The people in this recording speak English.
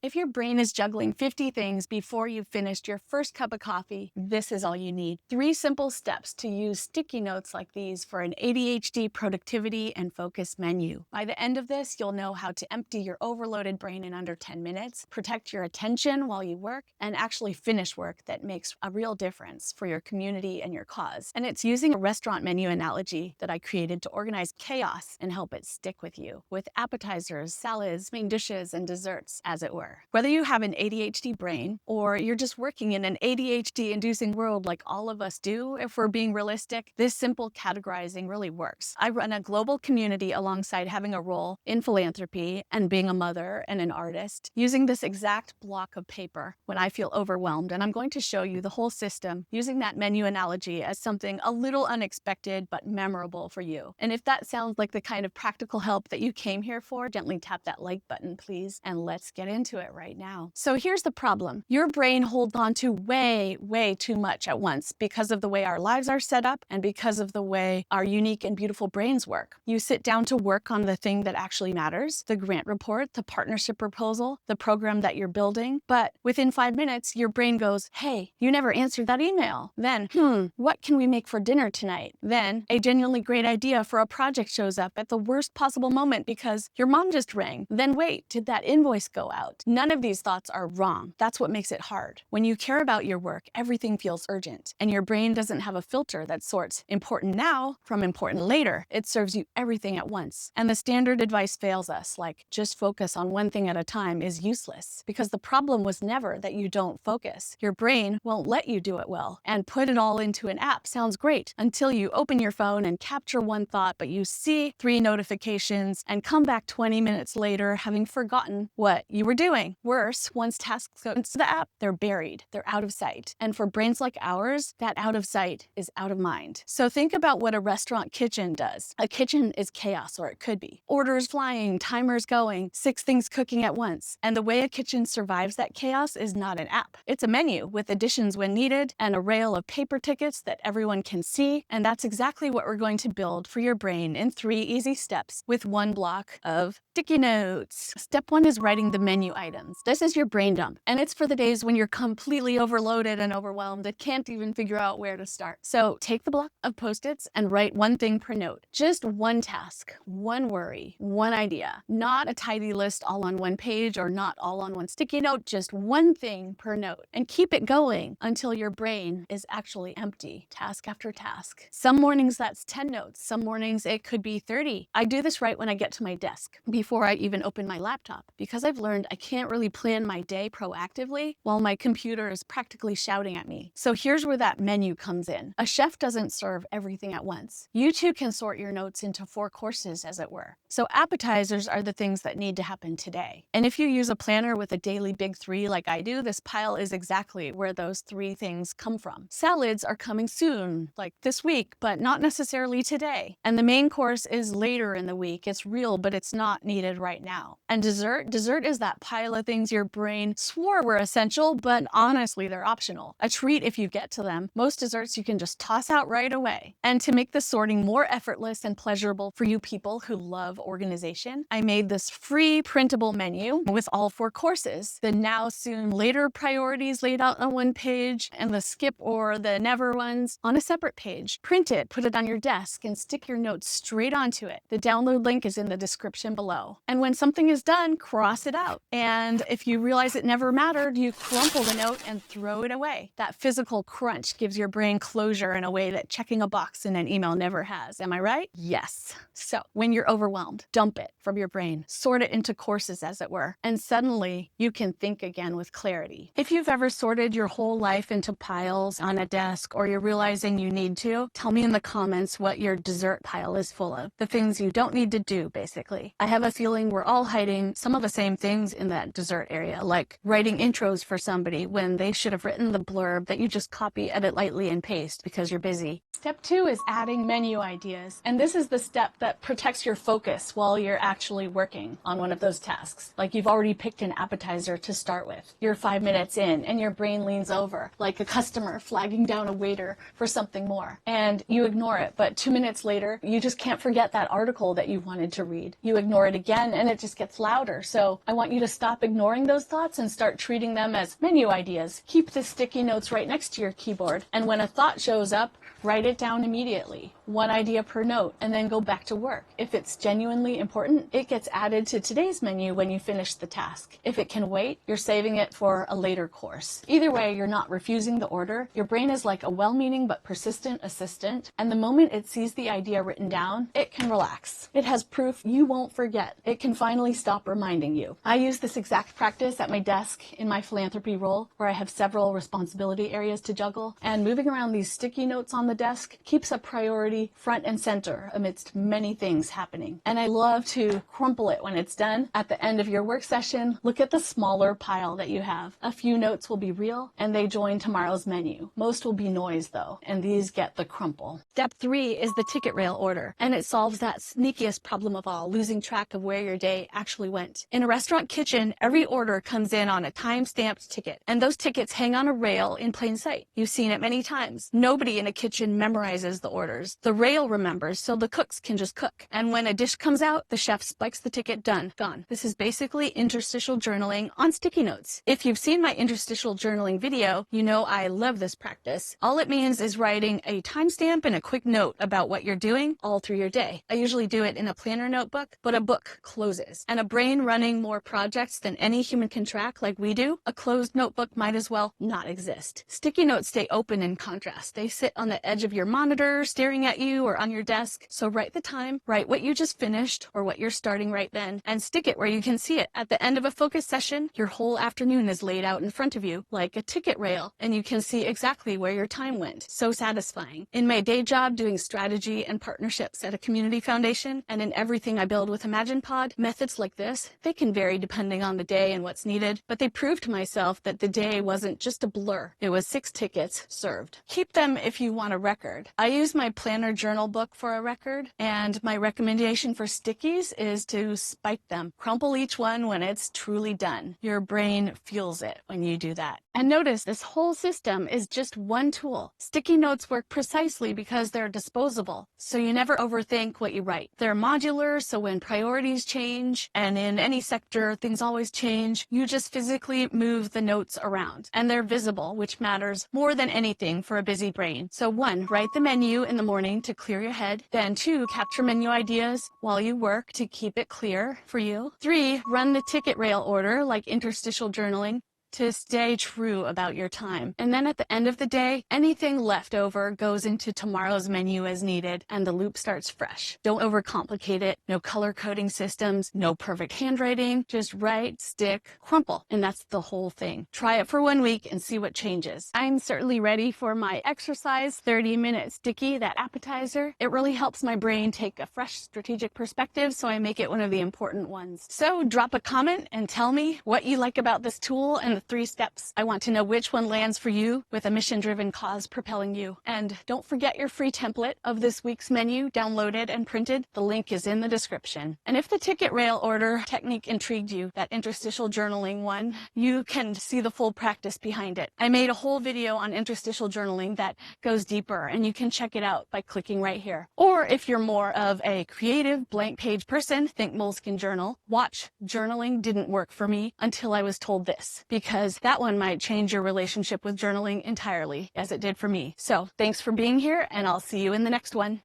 If your brain is juggling 50 things before you've finished your first cup of coffee, this is all you need. 3 simple steps to use sticky notes like these for an ADHD productivity and focus menu. By the end of this, you'll know how to empty your overloaded brain in under 10 minutes, protect your attention while you work, and actually finish work that makes a real difference for your community and your cause. And it's using a restaurant menu analogy that I created to organize chaos and help it stick with you, with appetizers, salads, main dishes, and desserts, as it were. Whether you have an ADHD brain or you're just working in an ADHD-inducing world like all of us do, if we're being realistic, this simple categorizing really works. I run a global community alongside having a role in philanthropy and being a mother and an artist, using this exact block of paper when I feel overwhelmed. And I'm going to show you the whole system using that menu analogy as something a little unexpected but memorable for you. And if that sounds like the kind of practical help that you came here for, gently tap that like button, please, and let's get into it right now. So here's the problem. Your brain holds on to way too much at once because of the way our lives are set up and because of the way our unique and beautiful brains work. You sit down to work on the thing that actually matters, the grant report, the partnership proposal, the program that you're building, but within 5 minutes, your brain goes, hey, you never answered that email. Then, what can we make for dinner tonight? Then, a genuinely great idea for a project shows up at the worst possible moment because your mom just rang. Then wait, did that invoice go out? None of these thoughts are wrong. That's what makes it hard. When you care about your work, everything feels urgent, and your brain doesn't have a filter that sorts important now from important later. It serves you everything at once. And the standard advice fails us, like just focus on one thing at a time, is useless because the problem was never that you don't focus. Your brain won't let you do it well, and put it all into an app sounds great until you open your phone and capture one thought, but you see 3 notifications and come back 20 minutes later having forgotten what you were doing. Worse, once tasks go into the app, they're buried, they're out of sight. And for brains like ours, that out of sight is out of mind. So think about what a restaurant kitchen does. A kitchen is chaos, or it could be. Orders flying, timers going, 6 things cooking at once. And the way a kitchen survives that chaos is not an app. It's a menu with additions when needed and a rail of paper tickets that everyone can see. And that's exactly what we're going to build for your brain in 3 easy steps with 1 block of sticky notes. Step 1 is writing the menu items. This is your brain dump, and it's for the days when you're completely overloaded and overwhelmed and can't even figure out where to start. So take the block of Post-its and write 1 thing per note. Just 1 task, 1 worry, 1 idea. Not a tidy list all on 1 page or not all on 1 sticky note, just 1 thing per note. And keep it going until your brain is actually empty, task after task. Some mornings that's 10 notes, some mornings it could be 30. I do this right when I get to my desk, before I even open my laptop, because I've learned I can't really plan my day proactively while my computer is practically shouting at me. So here's where that menu comes in. A chef doesn't serve everything at once. You too can sort your notes into 4 courses, as it were. So appetizers are the things that need to happen today. And if you use a planner with a daily big 3 like I do, this pile is exactly where those 3 things come from. Salads are coming soon, like this week, but not necessarily today. And the main course is later in the week. It's real, but it's not needed right now. And dessert is that pile of things your brain swore were essential, but honestly, they're optional. A treat if you get to them. Most desserts you can just toss out right away. And to make the sorting more effortless and pleasurable for you people who love organization, I made this free printable menu with all 4 courses. The now, soon, later priorities laid out on 1 page, and the skip or the never ones on a separate page. Print it, put it on your desk, and stick your notes straight onto it. The download link is in the description below. And when something is done, cross it out. And if you realize it never mattered, you crumple the note and throw it away. That physical crunch gives your brain closure in a way that checking a box in an email never has. Am I right? Yes. So when you're overwhelmed, dump it from your brain, sort it into courses, as it were, and suddenly you can think again with clarity. If you've ever sorted your whole life into piles on a desk, or you're realizing you need to, tell me in the comments what your dessert pile is full of. The things you don't need to do, basically. I have a feeling we're all hiding some of the same things in that dessert area, like writing intros for somebody when they should have written the blurb that you just copy, edit lightly, and paste because you're busy. Step 2 is adding menu ideas. And this is the step that protects your focus while you're actually working on one of those tasks. Like you've already picked an appetizer to start with. You're 5 minutes in and your brain leans over like a customer flagging down a waiter for something more. And you ignore it, but 2 minutes later, you just can't forget that article that you wanted to read. You ignore it again and it just gets louder. So I want you to stop stop ignoring those thoughts and start treating them as menu ideas. Keep the sticky notes right next to your keyboard, and when a thought shows up, write it down immediately. One idea per note, and then go back to work. If it's genuinely important, it gets added to today's menu when you finish the task. If it can wait, you're saving it for a later course. Either way, you're not refusing the order. Your brain is like a well-meaning but persistent assistant, and the moment it sees the idea written down, it can relax. It has proof you won't forget. It can finally stop reminding you. I use this exact practice at my desk in my philanthropy role, where I have several responsibility areas to juggle, and moving around these sticky notes on the desk keeps a priority front and center amidst many things happening. And I love to crumple it when it's done. At the end of your work session, look at the smaller pile that you have. A few notes will be real, and they join tomorrow's menu. Most will be noise though, and these get the crumple. Step 3 is the ticket rail order, and it solves that sneakiest problem of all, losing track of where your day actually went. In a restaurant kitchen, every order comes in on a time-stamped ticket, and those tickets hang on a rail in plain sight. You've seen it many times. Nobody in a kitchen memorizes the orders. The rail remembers, so the cooks can just cook. And when a dish comes out, the chef spikes the ticket, done, gone. This is basically interstitial journaling on sticky notes. If you've seen my interstitial journaling video, you know I love this practice. All it means is writing a timestamp and a quick note about what you're doing all through your day. I usually do it in a planner notebook, but a book closes. And a brain running more projects than any human can track like we do, a closed notebook might as well not exist. Sticky notes stay open in contrast. They sit on the edge of your monitor, staring at you or on your desk. So write the time, write what you just finished or what you're starting right then, and stick it where you can see it. At the end of a focus session, your whole afternoon is laid out in front of you like a ticket rail, and you can see exactly where your time went. So satisfying. In my day job doing strategy and partnerships at a community foundation, and in everything I build with ImaginePod, methods like this, they can vary depending on the day and what's needed, but they proved to myself that the day wasn't just a blur. It was 6 tickets served. Keep them if you want a record. I use my planner journal book for a record, and my recommendation for stickies is to spike them. Crumple each one when it's truly done. Your brain feels it when you do that. And notice this whole system is just one tool. Sticky notes work precisely because they're disposable, so you never overthink what you write. They're modular, so when priorities change, and in any sector things always change, you just physically move the notes around. And they're visible, which matters more than anything for a busy brain. So 1, write the menu in the morning to clear your head. Then 2, capture menu ideas while you work to keep it clear for you. 3, run the ticket rail order like interstitial journaling to stay true about your time. And then at the end of the day, anything left over goes into tomorrow's menu as needed, and the loop starts fresh. Don't overcomplicate it. No color coding systems, no perfect handwriting. Just write, stick, crumple, and that's the whole thing. Try it for 1 week and see what changes. I'm certainly ready for my exercise 30-minute sticky, that appetizer. It really helps my brain take a fresh strategic perspective, so I make it one of the important ones. So drop a comment and tell me what you like about this tool and the 3 steps. I want to know which one lands for you with a mission-driven cause propelling you. And don't forget your free template of this week's menu, downloaded and printed. The link is in the description. And if the ticket rail order technique intrigued you, that interstitial journaling one, you can see the full practice behind it. I made a whole video on interstitial journaling that goes deeper, and you can check it out by clicking right here. Or if you're more of a creative blank page person, think Moleskine Journal. Watch Journaling Didn't Work for Me Until I Was Told This, because that one might change your relationship with journaling entirely, as it did for me. So thanks for being here, and I'll see you in the next one.